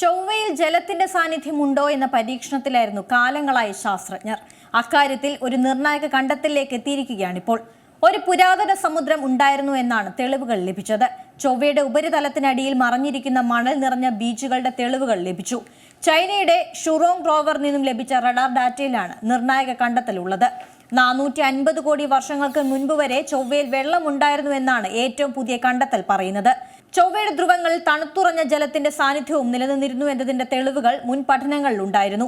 ചൊവ്വയിൽ ജലത്തിന്റെ സാന്നിധ്യമുണ്ടോ എന്ന പരീക്ഷണത്തിലായിരുന്നു കാലങ്ങളായി ശാസ്ത്രജ്ഞർ. അക്കാര്യത്തിൽ ഒരു നിർണായക കണ്ടെത്തലിലേക്ക് എത്തിയിരിക്കുകയാണിപ്പോൾ. ഒരു പുരാതന സമുദ്രം ഉണ്ടായിരുന്നു എന്നാണ് തെളിവുകൾ ലഭിച്ചത്. ചൊവ്വയുടെ ഉപരിതലത്തിനടിയിൽ മറഞ്ഞിരിക്കുന്ന മണൽ നിറഞ്ഞ ബീച്ചുകളുടെ തെളിവുകൾ ലഭിച്ചു. ചൈനയുടെ ഷുറോങ് റോവറിൽ നിന്നും ലഭിച്ച റഡാർ ഡാറ്റയിലാണ് നിർണായക കണ്ടെത്തലുള്ളത്. 450 കോടി വർഷങ്ങൾക്ക് മുൻപ് വരെ ചൊവ്വയിൽ വെള്ളമുണ്ടായിരുന്നു എന്നാണ് ഏറ്റവും പുതിയ കണ്ടെത്തൽ പറയുന്നത്. ചൊവ്വയുടെ ധ്രുവങ്ങളിൽ തണുത്തുറഞ്ഞ ജലത്തിന്റെ സാന്നിധ്യവും നിലനിന്നിരുന്നു എന്നതിന്റെ തെളിവുകൾ മുൻ പഠനങ്ങളിൽ ഉണ്ടായിരുന്നു.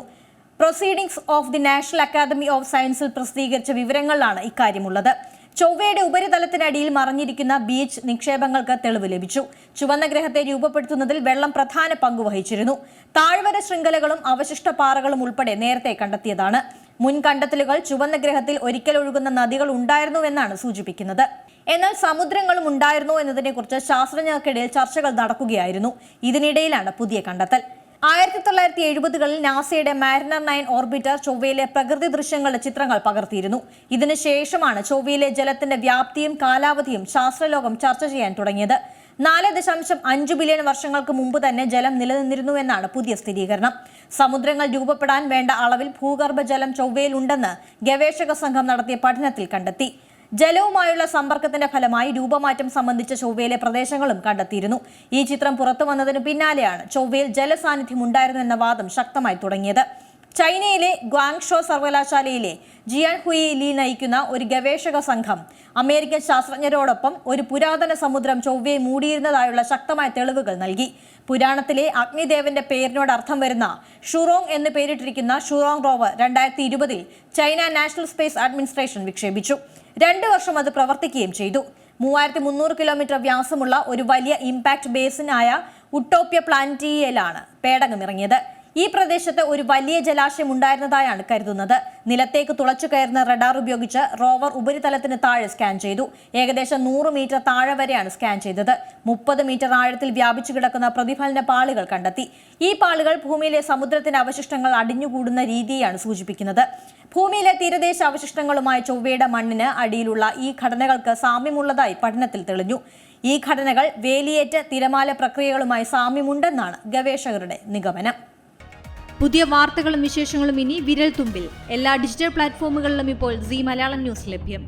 Proceedings of the national academy ഓഫ് സയൻസിൽ പ്രസിദ്ധീകരിച്ച വിവരങ്ങളിലാണ് ഇക്കാര്യമുള്ളത്. ചൊവ്വയുടെ ഉപരിതലത്തിനടിയിൽ മറഞ്ഞിരിക്കുന്ന ബീച്ച് നിക്ഷേപങ്ങൾക്ക് തെളിവ് ലഭിച്ചു. ചുവന്ന ഗ്രഹത്തെ രൂപപ്പെടുത്തുന്നതിൽ വെള്ളം പ്രധാന പങ്ക് വഹിച്ചിരുന്നു. താഴ്വര ശൃംഖലകളും അവശിഷ്ട പാറകളും ഉൾപ്പെടെ നേരത്തെ കണ്ടെത്തിയതാണ്. മുൻ കണ്ടെത്തലുകൾ ചുവന്ന ഗ്രഹത്തിൽ ഒരിക്കൽ ഒഴുകുന്ന നദികൾ ഉണ്ടായിരുന്നുവെന്നാണ് സൂചിപ്പിക്കുന്നത്. എന്നാൽ സമുദ്രങ്ങളും ഉണ്ടായിരുന്നോ എന്നതിനെക്കുറിച്ച് ശാസ്ത്രജ്ഞർക്കിടയിൽ ചർച്ചകൾ നടക്കുകയായിരുന്നു. ഇതിനിടയിലാണ് പുതിയ കണ്ടെത്തൽ. 1970കളിൽ നാസയുടെ മാരിനർ 9 ഓർബിറ്റർ ചൊവ്വയിലെ പ്രകൃതി ദൃശ്യങ്ങളുടെ ചിത്രങ്ങൾ പകർത്തിയിരുന്നു. ഇതിനുശേഷമാണ് ചൊവ്വയിലെ ജലത്തിന്റെ വ്യാപ്തിയും കാലാവധിയും ശാസ്ത്രലോകം ചർച്ച ചെയ്യാൻ തുടങ്ങിയത്. 4.5 ബില്യൺ വർഷങ്ങൾക്ക് മുമ്പ് തന്നെ ജലം നിലനിന്നിരുന്നുവെന്നാണ് പുതിയ സ്ഥിരീകരണം. സമുദ്രങ്ങൾ രൂപപ്പെടാൻ വേണ്ട അളവിൽ ഭൂഗർഭജലം ചൊവ്വയിൽ ഉണ്ടെന്ന് ഗവേഷക സംഘം നടത്തിയ പഠനത്തിൽ കണ്ടെത്തി. ജലവുമായുള്ള സമ്പർക്കത്തിന്റെ ഫലമായി രൂപമാറ്റം സംബന്ധിച്ച ചൊവ്വയിലെ പ്രദേശങ്ങളും കണ്ടെത്തിയിരുന്നു. ഈ ചിത്രം പുറത്തു വന്നതിന് പിന്നാലെയാണ് ചൊവ്വയിൽ ജലസാന്നിധ്യം ഉണ്ടായിരുന്നു എന്ന വാദം ശക്തമായി തുടങ്ങിയത്. ചൈനയിലെ ഗ്വാങ്ഷോ സർവകലാശാലയിലെ ജിയാൻ ഹുയി ലീ നയിക്കുന്ന ഒരു ഗവേഷക സംഘം അമേരിക്കൻ ശാസ്ത്രജ്ഞരോടൊപ്പം ഒരു പുരാതന സമുദ്രം ചൊവ്വയെ മൂടിയിരുന്നതായുള്ള ശക്തമായ തെളിവുകൾ നൽകി. പുരാണത്തിലെ അഗ്നിദേവന്റെ പേരിനോട് അർത്ഥം വരുന്ന ഷുറോങ് എന്ന് പേരിട്ടിരിക്കുന്ന Zhurong rover 2020 China national space administration വിക്ഷേപിച്ചു. 2 വർഷം അത് പ്രവർത്തിക്കുകയും ചെയ്തു. 3300 കിലോമീറ്റർ വ്യാസമുള്ള ഒരു വലിയ ഇമ്പാക്ട് ബേസിനായ ഉട്ടോപ്യ പ്ലാനറ്റേരിയയിലാണ് പേടകമിറങ്ങിയത്. ഈ പ്രദേശത്ത് ഒരു വലിയ ജലാശയം ഉണ്ടായിരുന്നതായാണ് കരുതുന്നത്. നിലത്തേക്ക് തുളച്ചു കയറുന്ന റഡാർ ഉപയോഗിച്ച് റോവർ ഉപരിതലത്തിന് താഴെ സ്കാൻ ചെയ്തു. ഏകദേശം 100 മീറ്റർ താഴെ വരെയാണ് സ്കാൻ ചെയ്തത്. 30 മീറ്റർ ആഴത്തിൽ വ്യാപിച്ചു കിടക്കുന്ന പ്രതിഫലന പാളികൾ കണ്ടെത്തി. ഈ പാളികൾ ഭൂമിയിലെ സമുദ്രത്തിന്റെ അവശിഷ്ടങ്ങൾ അടിഞ്ഞുകൂടുന്ന രീതിയാണ് സൂചിപ്പിക്കുന്നത്. ഭൂമിയിലെ തീരദേശ അവശിഷ്ടങ്ങളുമായി ചൊവ്വയുടെ മണ്ണിന് അടിയിലുള്ള ഈ ഘടനകൾക്ക് സാമ്യമുള്ളതായി പഠനത്തിൽ തെളിഞ്ഞു. ഈ ഘടനകൾ വേലിയേറ്റ തിരമാല പ്രക്രിയകളുമായി സാമ്യമുണ്ടെന്നാണ് ഗവേഷകരുടെ നിഗമനം. പുതിയ വാർത്തകളും വിശേഷങ്ങളും ഇനി വിരൽ തുമ്പിൽ. എല്ലാ ഡിജിറ്റൽ പ്ലാറ്റ്ഫോമുകളിലും ഇപ്പോൾ സീ മലയാളം ന്യൂസ് ലഭ്യം.